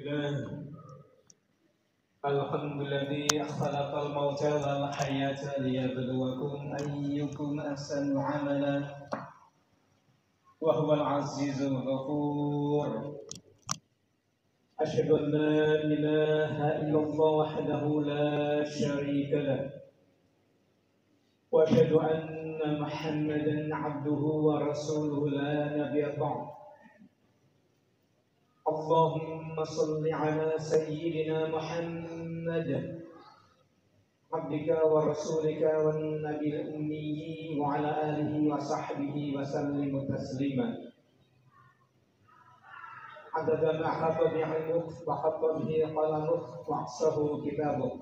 لله الحمد الذي خلق الموت والحياة ليبلوكم أيكم أحسن عملا وهو العزيز الغفور. أشهد أن لا إله إلا الله وحده لا شريك له وأشهد أن محمدا عبده ورسوله لا نبي بعده. اللهم صل على سيدنا محمد عبدك ورسولك والنبي الأمي وعلى آله وصحبه وسلم تسليما عدد ما حط به علمك وحط به قلمك وأحصاه كتابك.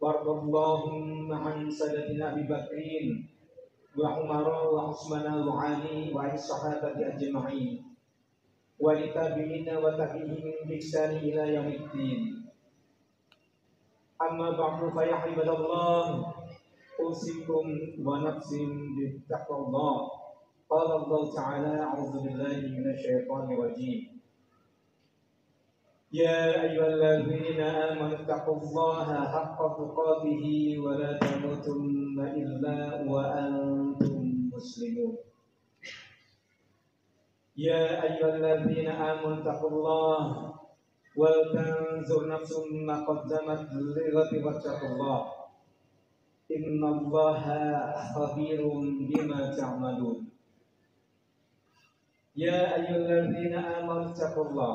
وارض اللهم عن سيدنا أبي بكر وعمر وعثمان وعلي وعن الصحابة أجمعين ولتابعين وتابعيهم بإحسان إلى يوم الدين. أما بعد فيا عباد الله أوصيكم ونفسي بتقوى الله. قال الله تعالى أعوذ بالله من الشيطان الرجيم يا أيها الذين آمنوا اتقوا الله حق تقاته ولا تموتن إلا وأنتم مسلمون. يا أيها الذين آمنوا اتقوا الله ولتنظر نفس ما قدمت لغد واتقوا الله إن الله خبير بما تعملون. يا أيها الذين آمنوا اتقوا الله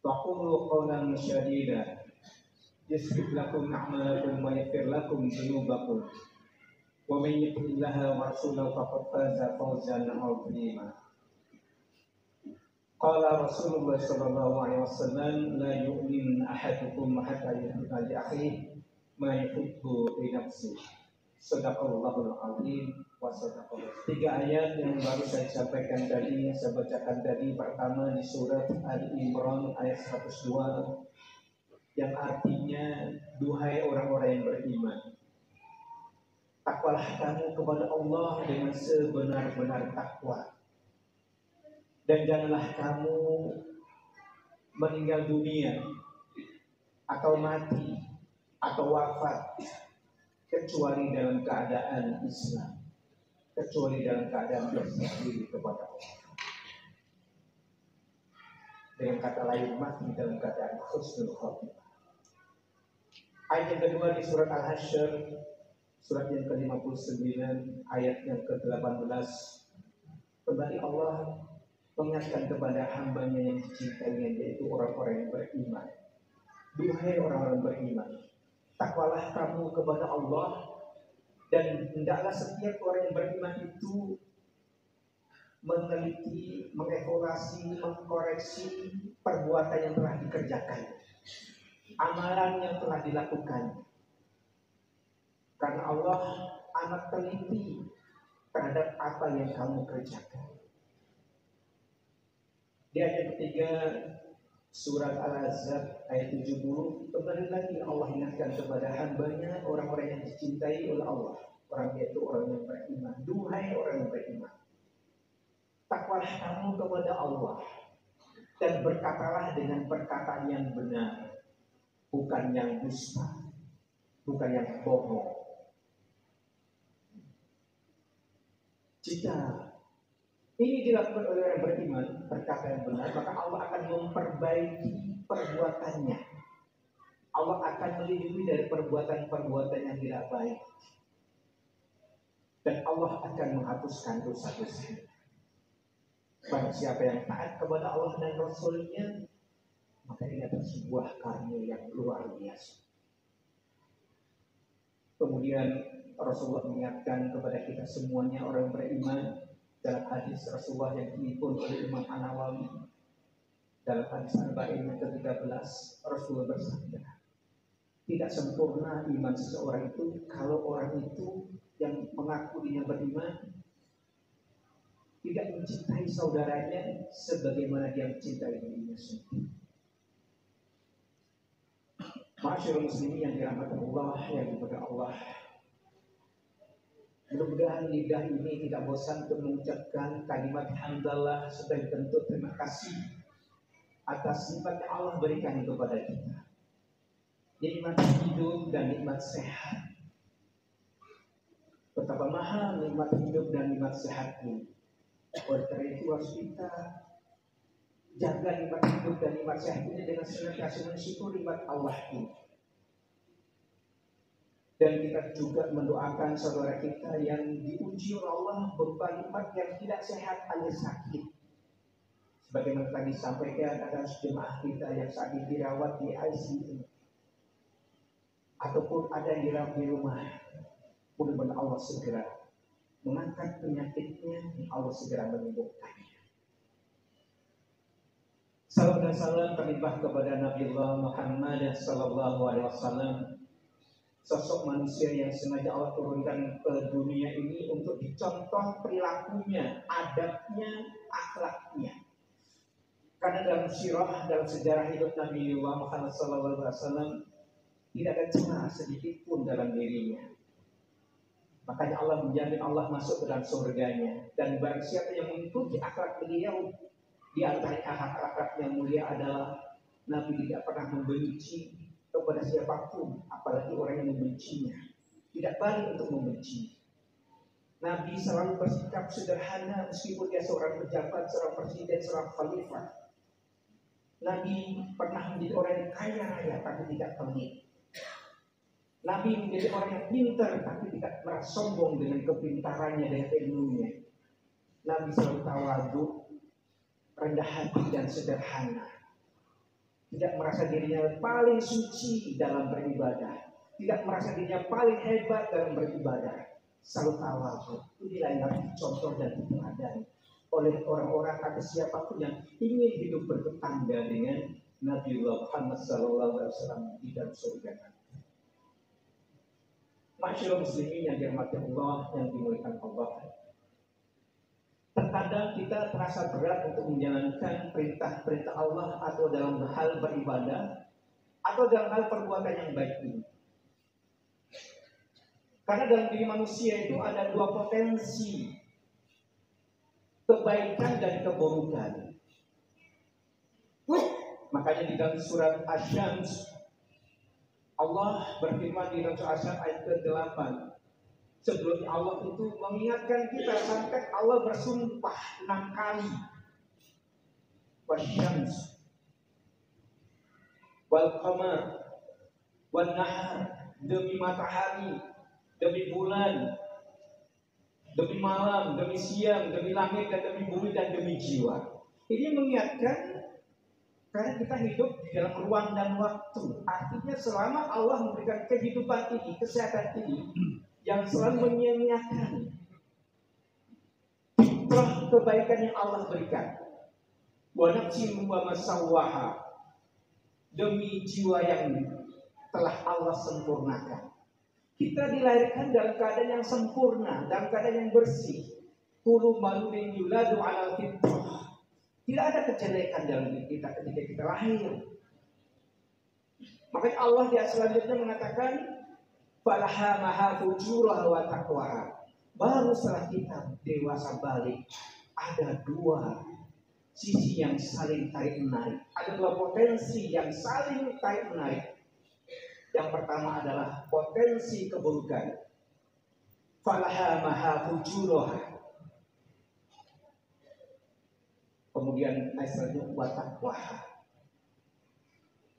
وقولوا قولا سديدا يصلح لكم أعمالكم ويغفر لكم ذنوبكم ومن يطع الله ورسوله فقد فاز فوزا عظيما. قال رسول الله صلى الله عليه وسلم لا يؤمن أحدكم حتى يحب لأخيه ما يحب لنفسه. Sadaqallahul azim wa sadaqallahu. 3 ayat yang baru saya sampaikan tadi, saya bacakan tadi. Pertama di surat Ali Imran ayat 102 yang artinya duhai orang-orang yang beriman, takwalah kamu kepada Allah dengan sebenar-benar takwa, dan janganlah kamu meninggal dunia atau mati atau wafat kecuali dalam keadaan Islam, kecuali dalam keadaan berserah diri kepada Allah. Dengan kata lain, mati dalam keadaan husnul khotimah. Ayat yang kedua di surat Al-Hasyr, surat yang ke-59, ayat yang ke-18. Kembali Allah mengingatkan kepada hambanya yang dicintainya, yaitu orang-orang yang beriman. Duhai orang-orang beriman, takwalah kamu kepada Allah, dan hendaklah setiap orang yang beriman itu meneliti, mengevaluasi, mengkoreksi perbuatan yang telah dikerjakan, amalan yang telah dilakukan. Karena Allah amat teliti terhadap apa yang kamu kerjakan. Di ayat ketiga surat Al-Ahzab ayat 70, kembali lagi Allah ingatkan kepada hambanya, orang-orang yang dicintai oleh Allah, orang itu orang yang beriman. Duhai orang yang beriman, takwalah kamu kepada Allah dan berkatalah dengan perkataan yang benar, bukan yang dusta, bukan yang bohong. Jika ini dilakukan oleh orang beriman, berkata yang benar, maka Allah akan memperbaiki perbuatannya. Allah akan melindungi dari perbuatan-perbuatan yang tidak baik, dan Allah akan menghapuskan dosa-dosa. Barang siapa yang taat kepada Allah dan Rasul-Nya, maka ini adalah sebuah karunia yang luar biasa. Kemudian Rasulullah mengingatkan kepada kita semuanya orang beriman. Dalam hadis Rasulullah yang dihimpun oleh Imam An-Nawawi, dalam hadis Arba'in yang ke-13, Rasulullah bersabda, tidak sempurna iman seseorang itu kalau orang itu yang mengaku dirinya beriman tidak mencintai saudaranya sebagaimana dia mencintai dirinya sendiri. Masyaallah muslimin yang dirahmati Allah, yang dimuliakan Allah, mudah-mudahan lidah ini tidak bosan untuk mengucapkan kalimat hamdalah sebagai bentuk terima kasih atas nikmat yang Allah berikan kepada kita. Nikmat hidup dan nikmat sehat. Betapa mahal nikmat hidup dan nikmat sehat ini. Oleh karena itu harus kita jaga nikmat hidup dan nikmat sehat ini dengan senantiasa mensyukuri nikmat Allah ini. Dan kita juga mendoakan saudara kita yang diuji oleh Allah berupa nikmat yang tidak sehat alias sakit. Sebagaimana tadi disampaikan, ada jemaah kita yang saat ini dirawat di ICU ataupun ada yang dirawat di rumah. Mudah-mudahan Allah segera mengangkat penyakitnya, Allah segera menyembuhkannya. Salam dan salam terlimpah kepada Nabi Allah Muhammad sallallahu alaihi wasallam, sosok manusia yang sengaja Allah turunkan ke dunia ini untuk dicontoh perilakunya, adabnya, akhlaknya. Karena dalam sirah, dalam sejarah hidup Nabi Muhammad SAW tidak ada celah sedikit pun dalam dirinya. Makanya Allah menjamin Allah masuk ke dalam surganya. Dan barang siapa yang mengikuti akhlak beliau, di antara akhlak yang mulia adalah Nabi tidak pernah membenci kepada siapapun, apalagi orang yang membencinya. Tidak balik untuk membenci. Nabi selalu bersikap sederhana meskipun dia seorang pejabat, seorang presiden, seorang khalifah. Nabi pernah menjadi orang yang kaya raya tapi tidak pelit. Nabi menjadi orang yang pintar tapi tidak merasa sombong dengan kepintarannya dan ilmunya. Nabi selalu tawadu, rendah hati dan sederhana. Tidak merasa dirinya paling suci dalam beribadah, tidak merasa dirinya paling hebat dalam beribadah. Selalu tawadu. Inilah yang harus dicontoh dan diteladani oleh orang-orang atau siapapun yang ingin hidup bertetangga dengan Nabi Muhammad SAW di dalam surga nanti. Masyaallah muslimin yang dirahmati Allah, yang dimuliakan Allah. Terkadang kita terasa berat untuk menjalankan perintah-perintah Allah atau dalam hal beribadah atau dalam hal perbuatan yang baik ini. Karena dalam diri manusia itu ada dua potensi, kebaikan dan keburukan. Makanya di dalam surat Asy-Syams Allah berfirman di dalam surat Asy-Syams ayat ke-8. Sebelumnya Allah itu mengingatkan kita sampai Allah bersumpah 6 kali. Wasyams wal qamar wan nahar, demi matahari, demi bulan, demi malam, demi siang, demi langit dan demi bumi dan demi jiwa. Ini mengingatkan karena kita hidup di dalam ruang dan waktu. Artinya selama Allah memberikan kehidupan ini, kesehatan ini, yang selalu menyia-nyiakan fitrah kebaikan yang Allah berikan. Wa nafsin wa masawwaha, demi jiwa yang telah Allah sempurnakan. Kita dilahirkan dalam keadaan yang sempurna, dalam keadaan yang bersih. Kullu mauludin yuladu 'alal fitrah. Tidak ada kejelekan dalam diri kita ketika kita lahir. Makanya Allah di ayat selanjutnya mengatakan falahamaha fujuraha wa taqwaha. Baru setelah kita dewasa balik, ada dua sisi yang saling tarik menarik. Ada dua potensi yang saling tarik menarik. Yang pertama adalah potensi keburukan. Falahamaha fujuraha. Kemudian ayat selanjutnya wa taqwaha.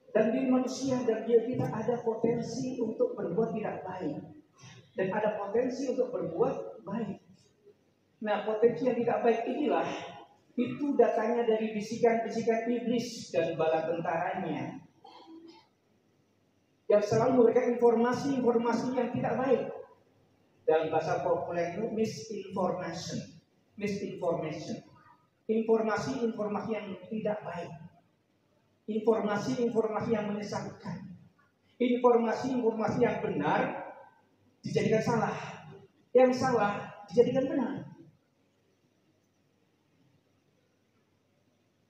Dan di manusia dan dia kita ada potensi untuk berbuat tidak baik dan ada potensi untuk berbuat baik. Nah, potensi yang tidak baik inilah itu datangnya dari bisikan-bisikan iblis dan bala tentaranya yang selalu memberikan informasi-informasi yang tidak baik. Dalam bahasa populer itu misinformation, informasi-informasi yang tidak baik. Informasi-informasi yang menyesatkan, informasi-informasi yang benar dijadikan salah, yang salah dijadikan benar.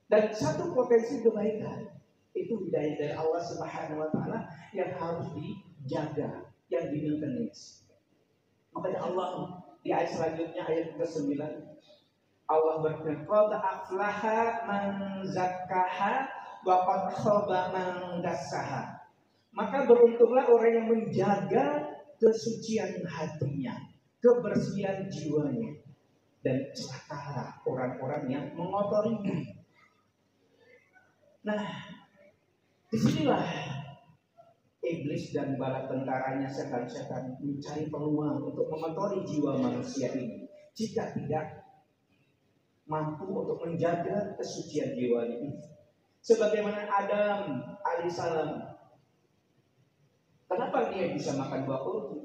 Dan satu potensi kebaikan itu hidayah dari Allah Subhanahu wa taala yang harus dijaga, yang di-maintenance. Makanya Allah di ayat selanjutnya ayat ke-9 Allah berfirman, "Qad aflaha man zakkaha Wa khaba man dassaha. Maka beruntunglah orang yang menjaga kesucian hatinya, kebersihan jiwanya, dan celakalah orang-orang yang mengotorinya. Nah, disinilah iblis dan bala tentaranya, setan-setan mencari peluang untuk mengotori jiwa manusia ini. Jika tidak mampu untuk menjaga kesucian jiwa ini, sebagaimana Adam alaihissalam, kenapa dia bisa makan buah kurma?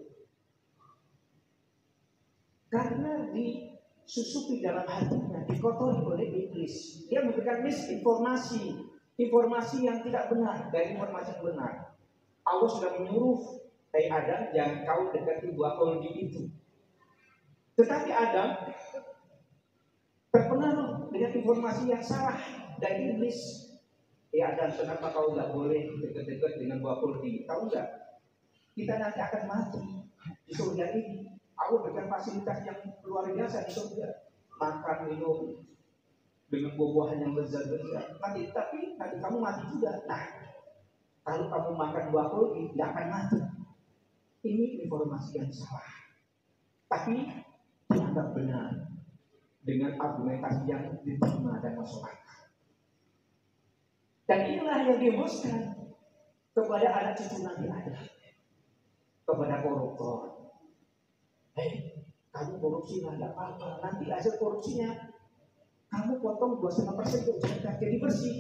Karena disusupi dalam hatinya, dikotori oleh iblis. Dia memberikan misinformasi, informasi yang tidak benar dari informasi yang benar. Allah sudah menyuruh, hai Adam, jangan kau dekati buah kurma itu. Tetapi Adam terpengaruh dengan informasi yang salah dari iblis. Adam, kenapa kau nggak boleh dekat-dekat dengan buah kurma? Tahu nggak? Kita nanti akan mati di surga ini. Allah berikan fasilitas yang luar biasa di surga, makan, minum dengan buah-buahan yang lezat-lezat. Tapi nanti kamu mati juga. Nah, kalau kamu makan buah kurma, tidak akan mati. Ini informasi yang salah, tapi dianggap benar dengan argumentasi yang diterima dan masuk akal. Dan inilah yang dihembuskan kepada anak cucu Nabi Adam, kepada koruptor. Hei, kamu korupsi nggak apa-apa. Nanti hasil korupsinya kamu potong 2,5% untuk zakat, jadi bersih.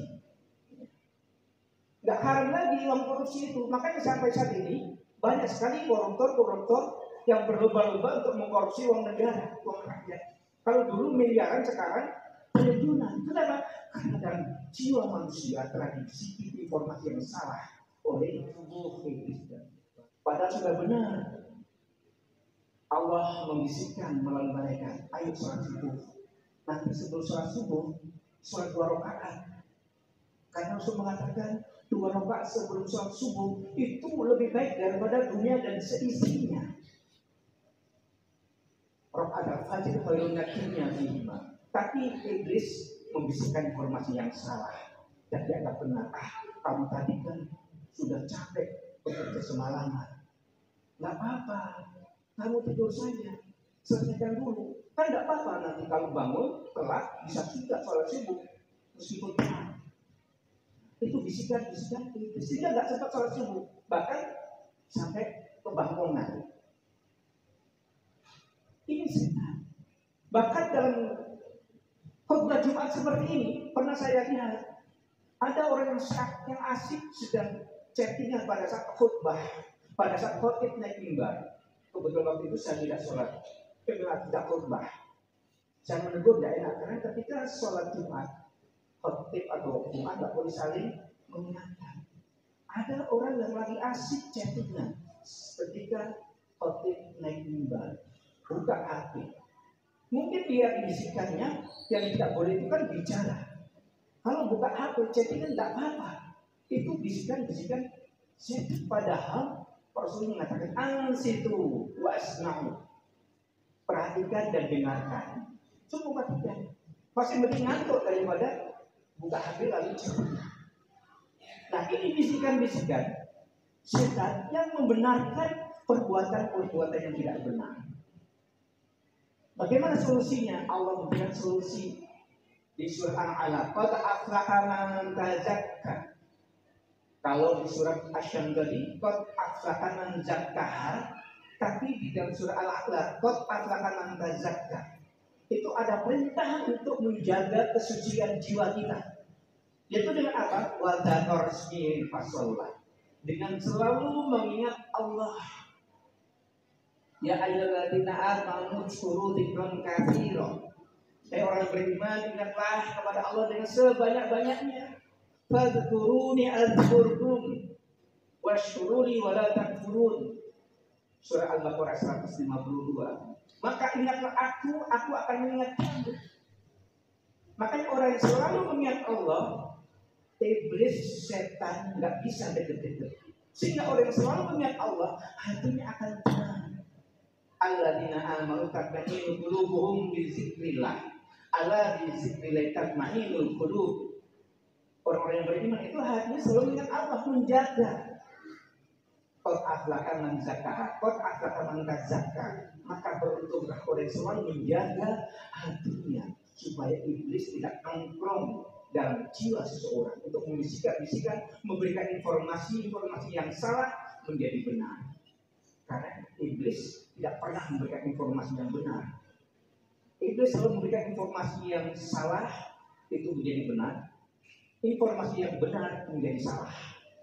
Nggak haram lagi uang korupsi itu. Makanya sampai saat ini banyak sekali koruptor yang berlomba-lomba untuk mengkorupsi uang negara, uang rakyat. Kalau dulu miliaran, sekarang triliunan. Kenapa? Karena dalam jiwa manusia telah disisipi informasi yang salah oleh tubuh iblis. Padahal sudah benar. Allah membisikkan melalui malaikat, ayo sholat subuh. Nanti sebelum sholat subuh, sholat 2 rakaat. Karena Rasul mengatakan 2 rakaat sebelum sholat subuh itu lebih baik daripada dunia dan seisinya. Rakaat al-fajr khairun minad dunya. Tapi iblis membisikkan informasi yang salah dan dianggap benar. Kamu tadi kan sudah capek bekerja semalaman. Nggak apa-apa, kamu tidur saja, selesaikan dulu. Kan nggak apa-apa, nanti kamu bangun telat bisa juga sholat subuh meskipun telat. Itu bisikan-bisikan iblis, sehingga nggak sempat sholat subuh, bahkan sampai kebangkongan. Ini setan. Bahkan dalam khutbah Jumat seperti ini pernah saya lihat ada orang yang asik sedang chattingan pada saat khutbah, pada saat khotib naik mimbar. Kebetulan waktu itu saya tidak sholat, tidak khutbah. Saya menegur tidak enak karena ketika sholat Jumat, khotib atau Jumat tidak boleh saling mengingatkan. Ada orang yang lagi asik chattingan ketika khotib naik mimbar, buka HP. Mungkin dia bisikannya yang tidak boleh itu kan bicara. Kalau buka HP chattingan tidak apa-apa. Itu bisikan-bisikan setan. Padahal Rasul mengatakan ansitu wasna'u. Perhatikan dan dengarkan. Cuma perhatikan. Masih mending ngantuk daripada buka HP lalu chattingan. Nah, ini bisikan-bisikan setan yang membenarkan perbuatan-perbuatan yang tidak benar. Bagaimana solusinya? Allah memberikan solusi di surat Al-Alaq. Qad aflaha man tazakka. Kalau di surat Asy-Syams tadi qad aflaha man zakkaha, tapi di dalam surat Al-Alaq qad aflaha man tazakka. Itu ada perintah untuk menjaga kesucian jiwa kita. Yaitu dengan apa? Wa dzakara ismihi fashollah. Dengan selalu mengingat Allah. Ya ayyuhalladzina amanu dzkuru dzikran katsiran. Hai orang beriman, ingatlah kepada Allah dengan sebanyak-banyaknya. Fadzkuruni adzkurkum washkuruni wala takfurun. Surah Al-Baqarah 152. Maka ingatlah aku akan mengingat kamu. Makanya orang yang selalu mengingat Allah, iblis, setan nggak bisa deket-deket. Sehingga orang yang selalu mengingat Allah, hatinya akan tenang. Alladzina amanu tatma'innu qulubuhum bi dzikrillah. Ala bi dzikrillah tatma'innul qulub. Orang-orang yang beriman itu hatinya selalu ingat Allah, menjaga. Qad aflaha man zakkaha, qad aflaha man tazakka. Maka beruntunglah orang yang selalu menjaga hatinya supaya iblis tidak nongkrong dalam jiwa seseorang untuk membisikan-bisikan, memberikan informasi-informasi yang salah menjadi benar. Karena iblis tidak pernah memberikan informasi yang benar. Iblis selalu memberikan informasi yang salah itu menjadi benar, informasi yang benar menjadi salah.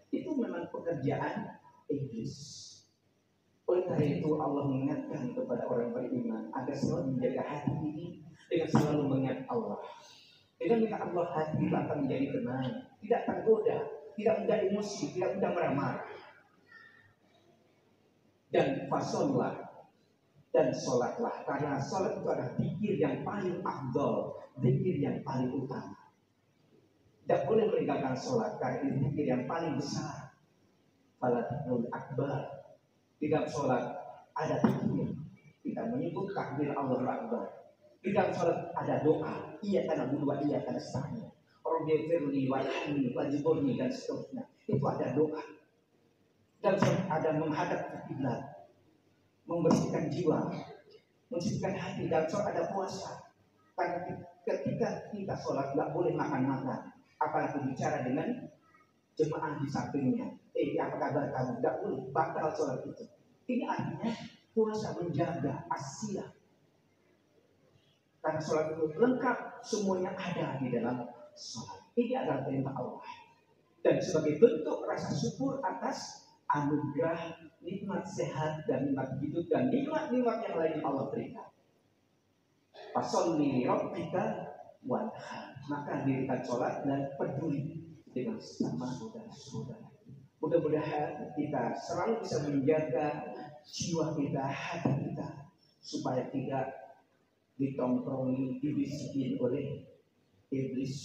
Itu memang pekerjaan iblis. Oleh karena itu Allah mengingatkan kepada orang beriman agar selalu menjaga hati ini dengan selalu mengingat Allah. Dengan mengingat Allah, hati kita akan menjadi tenang, tidak tergoda, tidak mudah emosi, tidak mudah marah-marah. Dan fasollah dan sholatlah, karena sholat itu adalah zikir yang paling afdol, zikir yang paling utama. Tidak boleh meninggalkan sholat karena ini zikir yang paling besar. Falatul akbar. Di dalam sholat ada zikir, kita menyebut takbir Allahu Akbar. Di dalam sholat ada doa, iya karena berdua, iya karena setanya. Rabbighfirli warhamni wajburni dan seterusnya. Itu ada doa. Dan sholat ada menghadap ke kiblat, membersihkan jiwa, mensucikan hati. Dan sholat ada puasa. Karena ketika kita sholat nggak boleh makan-makan, apalagi bicara dengan jemaah di sampingnya. Apa kabar kamu? Tidak boleh, batal sholat itu. Ini artinya puasa menjaga asia. Karena sholat itu lengkap, semuanya ada di dalam sholat. Ini adalah perintah Allah. Dan sebagai bentuk rasa syukur atas anugerah, nikmat sehat dan nikmat hidup dan nikmat-nikmat yang lain yang Allah berikan. Fasholli rabbika wanhar. Maka dirikan sholat dan peduli dengan sesama saudara-saudara. Mudah-mudahan kita selalu bisa menjaga jiwa kita, hati kita, supaya tidak ditongkrongi, dibisikin oleh iblis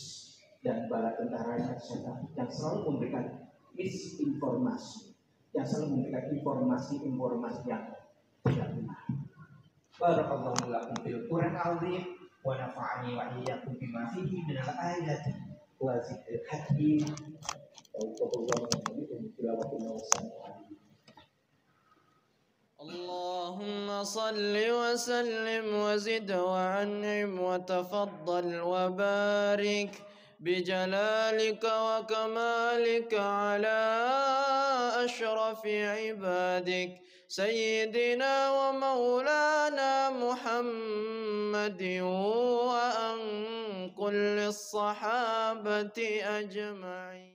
dan bala tentaranya setan yang selalu memberikan misinformasi, yang selalu memberikan informasi-informasi yang tidak benar. Barakallahu lakum fil Qur'an al-azim wa nafa'ani wa iyyakum bima fihi min al-ayati wa zikril hakim. اللهم صل وسلم وزد وأنعم وتفضل وبارك بجلالك وكمالك على أشرف عبادك سيدنا ومولانا محمد وأن كل الصحابة أجمعين.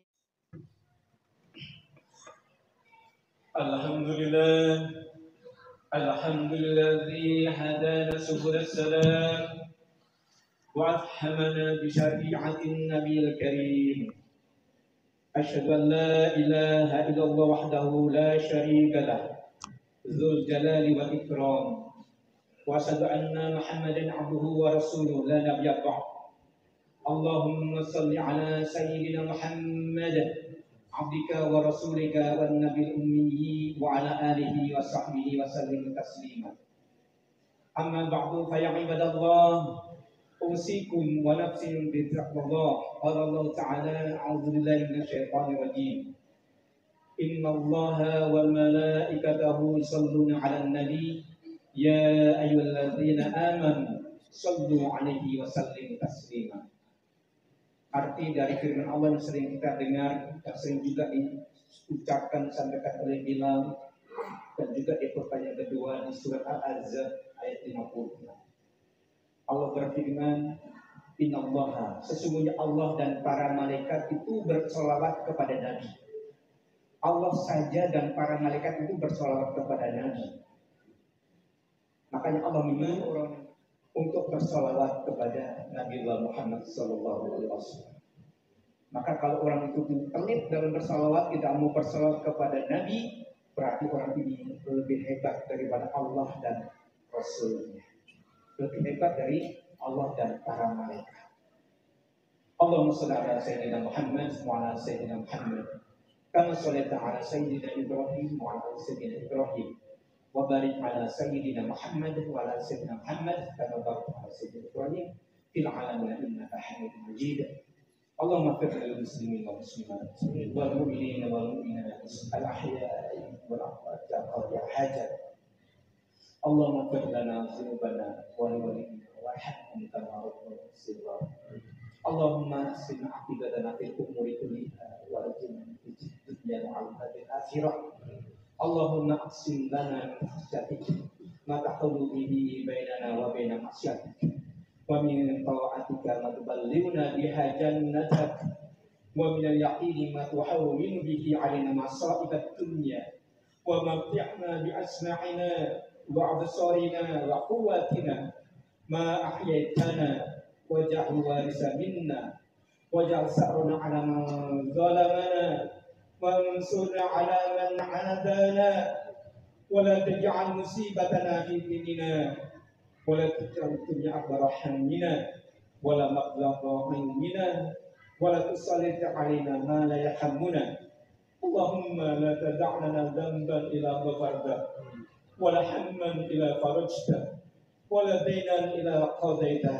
الحمد لله الحمد لله هدانا سبل السلام وأفهمنا بشريعة النبي الكريم. أشهد أن لا إله إلا الله وحده لا شريك له ذو الجلال والإكرام، وأشهد أن محمدا عبده ورسوله لا نبي بعد. اللهم صل على سيدنا محمد عبدك ورسولك والنبي الأمي وعلى آله وصحبه وسلم تسليما. أما بعد فيا عباد الله أوصيكم ونفسي بتقوى الله. قال الله تعالى أعوذ بالله من الشيطان الرجيم إن الله وملائكته يصلون على النبي يا أيها الذين آمنوا صلوا عليه وسلموا تسليما. Arti dari firman Allah yang sering kita dengar, yang sering juga diucapkan sampaikan oleh Bilal, dan juga di pertanyaan kedua di surat Al-Ahzab ayat 50. Allah berfirman, Innallaha, sesungguhnya Allah dan para malaikat itu bersolawat kepada Nabi. Allah saja dan para malaikat itu bersolawat kepada Nabi. Makanya Allah menyuruh orang untuk bersolawat kepada Nabi Muhammad SAW. Maka kalau orang itu pelit dalam bersolawat, tidak mau bersolawat kepada Nabi, berarti orang ini lebih hebat daripada Allah dan Rasulnya, lebih hebat dari Allah dan para malaikat. Allahumma shalli ala sayyidina Muhammad wa ala sayyidina Muhammad kama shallaita ala sayyidina Ibrahim wa ala sayyidina Ibrahim wa barik ala sayyidina Muhammad wa ala sayyidina Muhammad kama barakta ala sayyidina Ibrahim fil alamin innaka Hamidum Majid. اللهم اغفر للمسلمين والمسلمات والمؤمنين والمؤمنات الأحياء والأموات قضاء حاجة. اللهم اغفر لنا ذنوبنا ولوالدينا وارحمهم كما ربنا صغارا. اللهم احسن عاقبتنا في الأمور كلها وارزقنا في الدنيا وعذاب الآخرة. اللهم اقسم لنا من خشيتك ما تحول به بيننا وبين معصيتك ومن طاعتك ما تبلغنا بها جنتك ومن اليقين ما تحول به علينا مصائب الدنيا ومتعنا بأسماعنا وأبصارنا وقواتنا ما أحييتنا واجعله وارث منا واجعل ثأرنا على من ظلمنا وانصرنا على من عادانا ولا تجعل مصيبتنا في ديننا ولا تجعل الدنيا أكبر همنا ولا مبلغ علمنا ولا تسلط علينا ما لا يرحمنا. اللهم لا تدع لنا ذنبا إلا غفرته ولا هما إلا فرجته ولا دينا إلا قضيته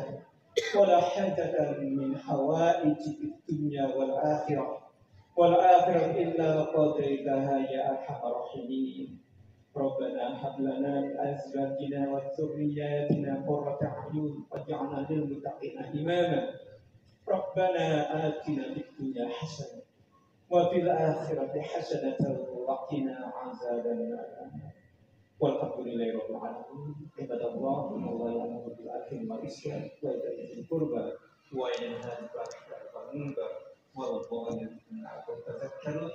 ولا حاجة من حوائج الدنيا والآخرة إلا قضيتها يا أرحم الراحمين. ربنا هب لنا من أزواجنا وذرياتنا قرة أعين واجعلنا للمتقين إماما. ربنا آتنا في الدنيا حسنة وفي الآخرة حسنة وقنا عذاب النار. والحمد لله رب العالمين. عباد الله إن الله يأمر بالعدل والإحسان وإيتاء ذي القربى وينهى عن الفحشاء والمنكر والبغي يعظكم لعلكم تذكرون.